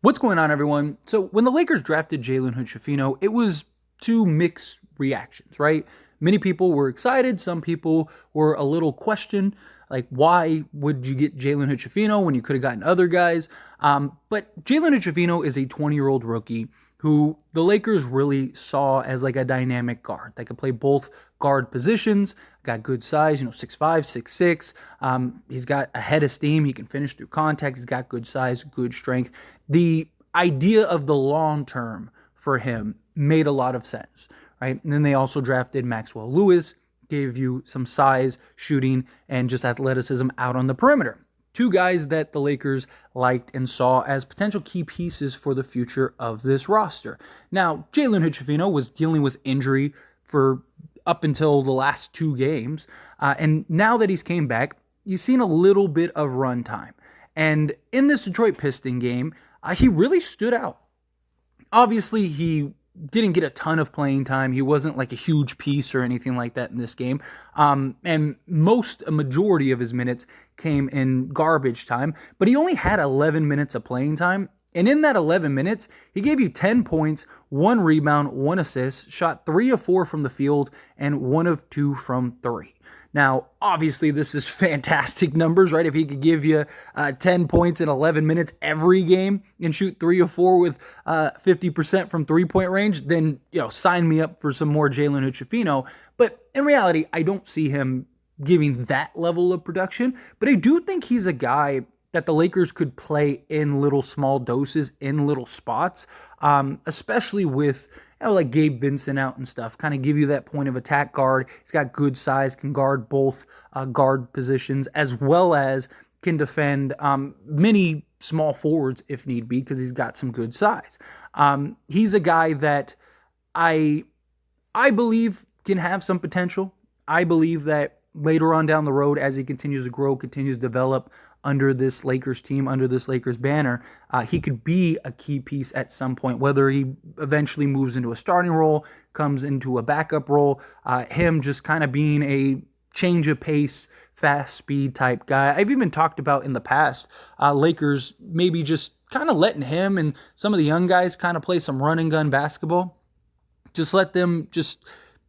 What's going on, everyone? So when the Lakers drafted Jalen Hood Schifino, it was two mixed reactions, right? Many people were excited. Some people were a little questioned, like, why would you get Jalen Hood Schifino when you could have gotten other guys? But Jalen Hood Schifino is a 20-year-old rookie who the Lakers really saw as like a dynamic guard that could play both guard positions, got good size, 6'5", 6'6". He's got a head of steam. He can finish through contact. He's got good size, good strength. The idea of the long term for him made a lot of sense, right? And then they also drafted Maxwell Lewis, gave you some size, shooting, and just athleticism out on the perimeter. Two guys that the Lakers liked and saw as potential key pieces for the future of this roster. Now, Jalen Hood Schifino was dealing with injury for up until the last two games, and now that he's came back, you've seen a little bit of run time. And in this Detroit Piston game, he really stood out. Obviously, he didn't get a ton of playing time. He wasn't like a huge piece or anything like that in this game. And a majority of his minutes came in garbage time, but he only had 11 minutes of playing time. And in that 11 minutes, he gave you 10 points, 1 rebound, 1 assist, shot 3 of 4 from the field, and 1 of 2 from 3. Now, obviously, this is fantastic numbers, right? If he could give you 10 points in 11 minutes every game and shoot 3 of 4 with 50% from three-point range, then sign me up for some more Jalen Hood Schifino. But in reality, I don't see him giving that level of production. But I do think he's a guy that the Lakers could play in little small doses, in little spots, especially with like Gabe Vincent out and stuff, kind of give you that point of attack guard. He's got good size, can guard both guard positions, as well as can defend many small forwards if need be, because he's got some good size. He's a guy that I believe can have some potential. I believe that later on down the road, as he continues to grow, continues to develop under this Lakers team, under this Lakers banner, he could be a key piece at some point, whether he eventually moves into a starting role, comes into a backup role, him just kind of being a change of pace, fast speed type guy. I've even talked about in the past, Lakers maybe just kind of letting him and some of the young guys kind of play some run and gun basketball. Just let them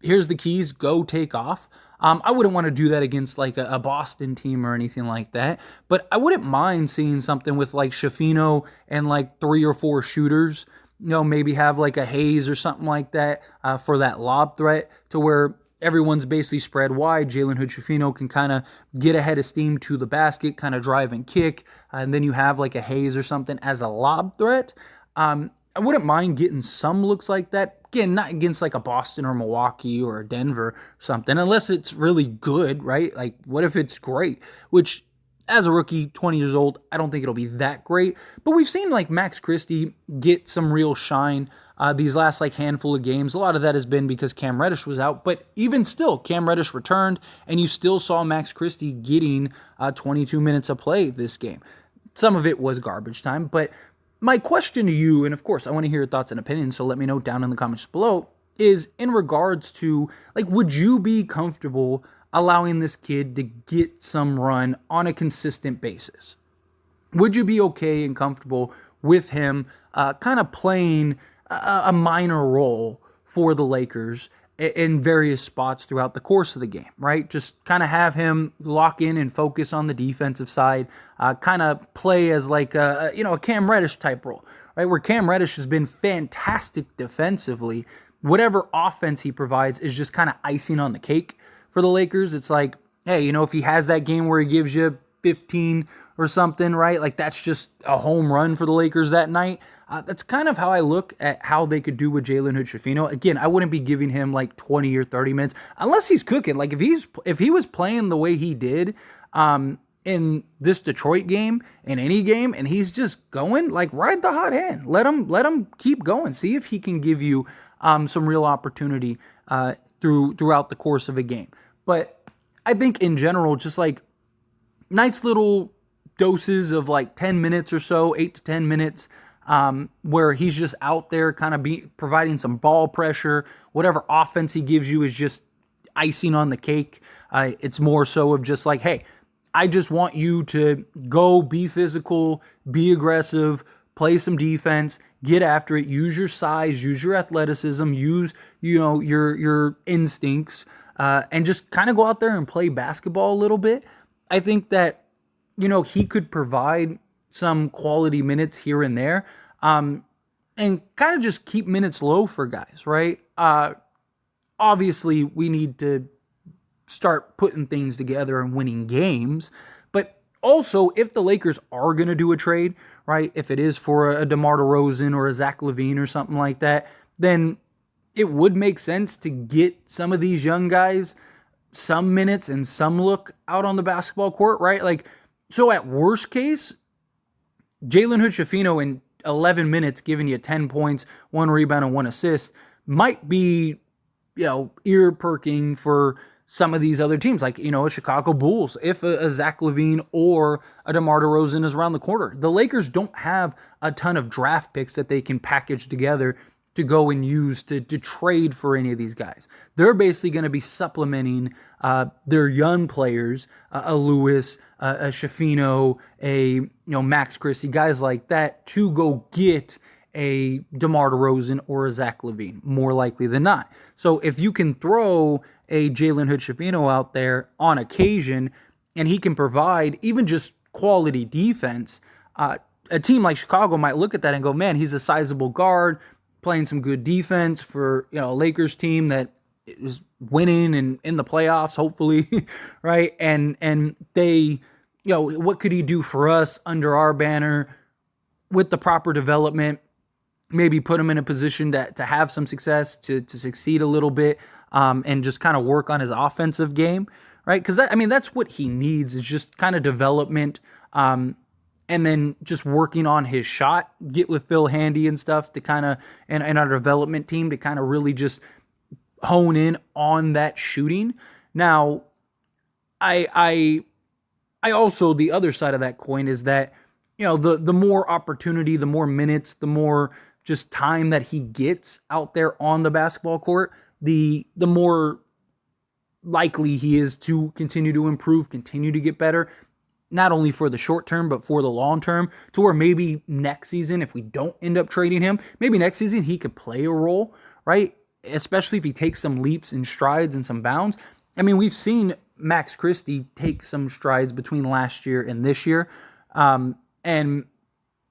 here's the keys, go take off. I wouldn't want to do that against like a Boston team or anything like that, but I wouldn't mind seeing something with like Schifino and like 3 or 4 shooters, maybe have like a Hayes or something like that for that lob threat, to where everyone's basically spread wide. Jalen Hood Schifino can kind of get ahead of steam to the basket, kind of drive and kick, and then you have like a Hayes or something as a lob threat. I wouldn't mind getting some looks like that. Again, not against like a Boston or Milwaukee or a Denver or something, unless it's really good, right? Like, what if it's great? Which, as a rookie, 20 years old, I don't think it'll be that great. But we've seen like Max Christie get some real shine these last like handful of games. A lot of that has been because Cam Reddish was out, but even still, Cam Reddish returned, and you still saw Max Christie getting 22 minutes of play this game. Some of it was garbage time, but my question to you, and of course, I want to hear your thoughts and opinions, so let me know down in the comments below, is in regards to, like, would you be comfortable allowing this kid to get some run on a consistent basis? Would you be okay and comfortable with him kind of playing a minor role for the Lakers in various spots throughout the course of the game, right? Just kind of have him lock in and focus on the defensive side, kind of play as like a Cam Reddish type role, right? Where Cam Reddish has been fantastic defensively. Whatever offense he provides is just kind of icing on the cake for the Lakers. It's like, hey, if he has that game where he gives you 15 or something, right? Like, that's just a home run for the Lakers that night. That's kind of how I look at how they could do with Jalen Hood Schifino. Again, I wouldn't be giving him like 20 or 30 minutes unless he's cooking. Like, if he was playing the way he did in this Detroit game, in any game, and he's just going, like, ride the hot hand. Let him keep going. See if he can give you some real opportunity throughout the course of a game. But I think in general, just like nice little doses of like 10 minutes or so, 8 to 10 minutes, where he's just out there kind of providing some ball pressure. Whatever offense he gives you is just icing on the cake. It's more so of just like, hey, I just want you to go be physical, be aggressive, play some defense, get after it, use your size, use your athleticism, use your instincts, and just kind of go out there and play basketball a little bit. I think that he could provide some quality minutes here and there, and kind of just keep minutes low for guys, right? Obviously, we need to start putting things together and winning games. But also, if the Lakers are going to do a trade, right, if it is for a DeMar DeRozan or a Zach LaVine or something like that, then it would make sense to get some of these young guys some minutes and some look out on the basketball court, right? Like, so at worst case, Jalen Hood Schifino in 11 minutes giving you 10 points, 1 rebound, and 1 assist might be, ear-perking for some of these other teams, like, a Chicago Bulls, if a Zach LaVine or a DeMar DeRozan is around the corner. The Lakers don't have a ton of draft picks that they can package together to go and use to trade for any of these guys. They're basically going to be supplementing their young players, a Lewis, a Schifino, a Max Christie, guys like that, to go get a DeMar DeRozan or a Zach LaVine, more likely than not. So if you can throw a Jalen Hood Schifino out there on occasion, and he can provide even just quality defense, a team like Chicago might look at that and go, man, he's a sizable guard, playing some good defense for a Lakers team that is winning and in the playoffs, hopefully, right? And they, what could he do for us under our banner with the proper development? Maybe put him in a position to have some success, to succeed a little bit, and just kind of work on his offensive game, right? Because that's what he needs, is just kind of development, and then just working on his shot. Get with Phil Handy and stuff to kind of, and our development team to kind of really just hone in on that shooting. Now, I also, the other side of that coin is that the more opportunity, the more minutes, the more just time that he gets out there on the basketball court, the more likely he is to continue to improve, continue to get better, not only for the short term, but for the long term, to where maybe next season, if we don't end up trading him, maybe next season he could play a role, right? Especially if he takes some leaps and strides and some bounds. We've seen Max Christie take some strides between last year and this year, and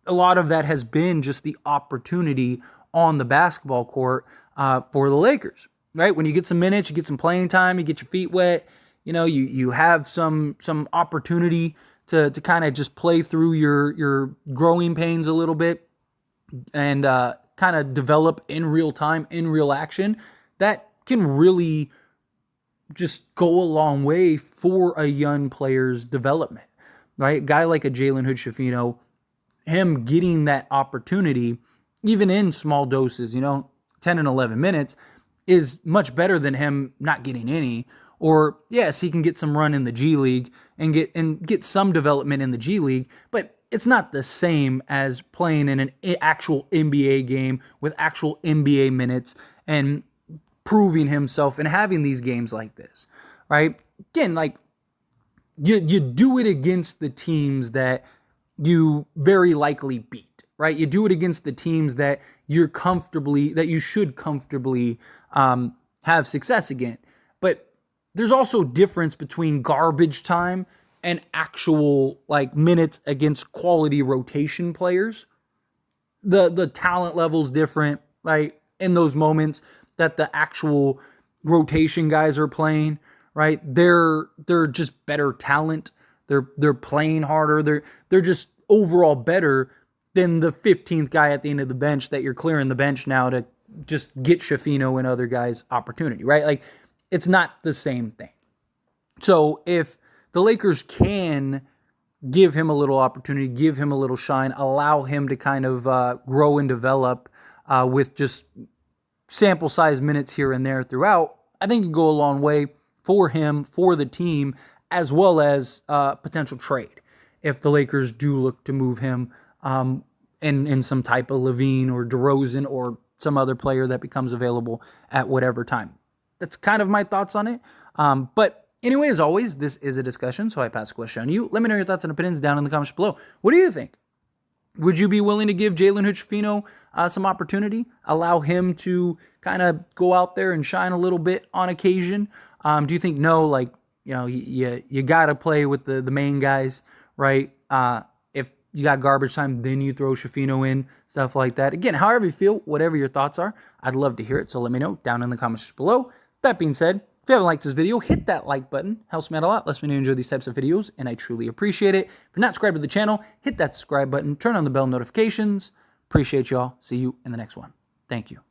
a lot of that has been just the opportunity on the basketball court for the Lakers, right? When you get some minutes, you get some playing time, you get your feet wet, you have some opportunity to kind of just play through your growing pains a little bit and kind of develop in real time, in real action. That can really just go a long way for a young player's development, right? A guy like a Jalen Hood Schifino, him getting that opportunity, even in small doses, 10 and 11 minutes, is much better than him not getting any. Or yes, he can get some run in the G League and get some development in the G League, but it's not the same as playing in an actual NBA game with actual NBA minutes and proving himself and having these games like this, right? Again, like you do it against the teams that you very likely beat, right? You do it against the teams that you should comfortably have success against. But there's also difference between garbage time and actual minutes against quality rotation players. The talent level's different, like in those moments that the actual rotation guys are playing, right? They're just better talent. They're playing harder. They're just overall better than the 15th guy at the end of the bench that you're clearing the bench now to just get Schifino and other guys opportunity, right? Like, it's not the same thing. So if the Lakers can give him a little opportunity, give him a little shine, allow him to kind of grow and develop with just sample size minutes here and there throughout, I think it can go a long way for him, for the team, as well as potential trade if the Lakers do look to move him in some type of LaVine or DeRozan or some other player that becomes available at whatever time. That's kind of my thoughts on it. But anyway, as always, this is a discussion, so I pass the question on you. Let me know your thoughts and opinions down in the comments below. What do you think? Would you be willing to give Jalen Hood Schifino some opportunity? Allow him to kind of go out there and shine a little bit on occasion? Do you think no, like, you got to play with the main guys, right? If you got garbage time, then you throw Schifino in, stuff like that. Again, however you feel, whatever your thoughts are, I'd love to hear it. So let me know down in the comments below. That being said, if you haven't liked this video, hit that like button. Helps me out a lot. Lets me know you enjoy these types of videos, and I truly appreciate it. If you're not subscribed to the channel, hit that subscribe button. Turn on the bell notifications. Appreciate y'all. See you in the next one. Thank you.